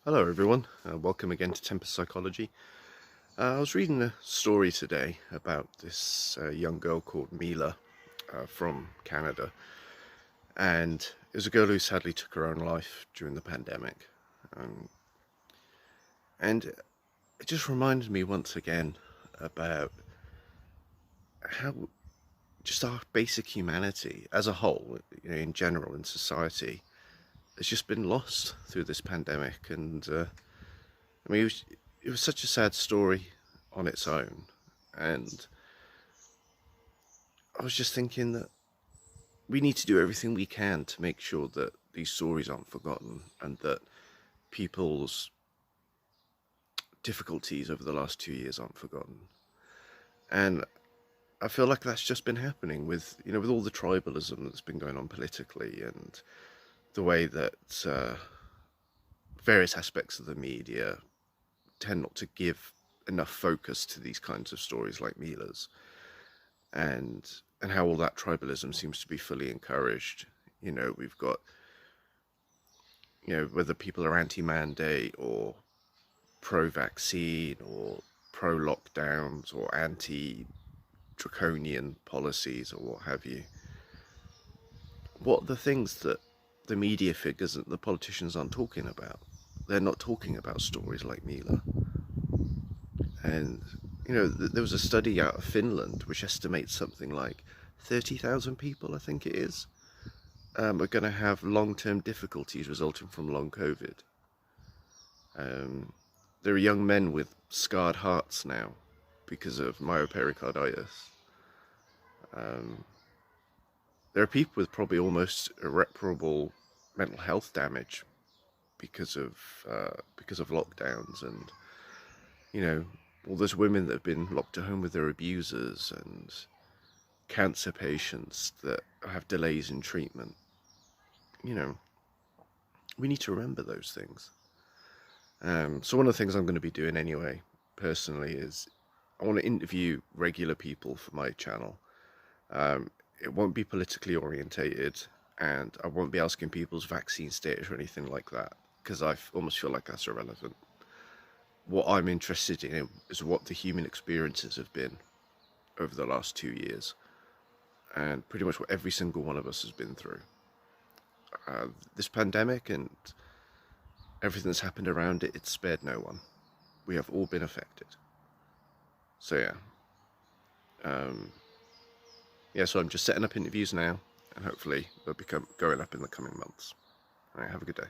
Hello everyone, welcome again to Tempest Psychology. I was reading a story today about this young girl called Mila from Canada, and it was a girl who sadly took her own life during the pandemic. Um, and it just reminded me once again about how just our basic humanity as a whole, in general in society, has just been lost through this pandemic. And I mean, it was such a sad story on its own, and I was just thinking that we need to do everything we can to make sure that these stories aren't forgotten and that people's difficulties over the last 2 years aren't forgotten. And I feel like that's just been happening with all the tribalism that's been going on politically and the way that various aspects of the media tend not to give enough focus to these kinds of stories like Mila's, and how all that tribalism seems to be fully encouraged. We've got, whether people are anti-mandate or pro-vaccine or pro-lockdowns or anti-draconian policies or what have you. What are the things that the media figures and the politicians aren't talking about? They're not talking about stories like Mila. And, there was a study out of Finland which estimates something like 30,000 people, I think it is, are going to have long-term difficulties resulting from long COVID. There are young men with scarred hearts now because of myopericarditis. Um, there are people with probably almost irreparable mental health damage because of lockdowns, and all those women that have been locked at home with their abusers, and cancer patients that have delays in treatment. We need to remember those things. So one of the things I'm going to be doing anyway, personally, is I want to interview regular people for my channel. It won't be politically orientated, and I won't be asking people's vaccine status or anything like that, because I almost feel like that's irrelevant. What I'm interested in is what the human experiences have been over the last 2 years, and pretty much what every single one of us has been through. This pandemic and everything that's happened around it, it's spared no one. We have all been affected. So so I'm just setting up interviews now, and hopefully they'll become going up in the coming months. All right, have a good day.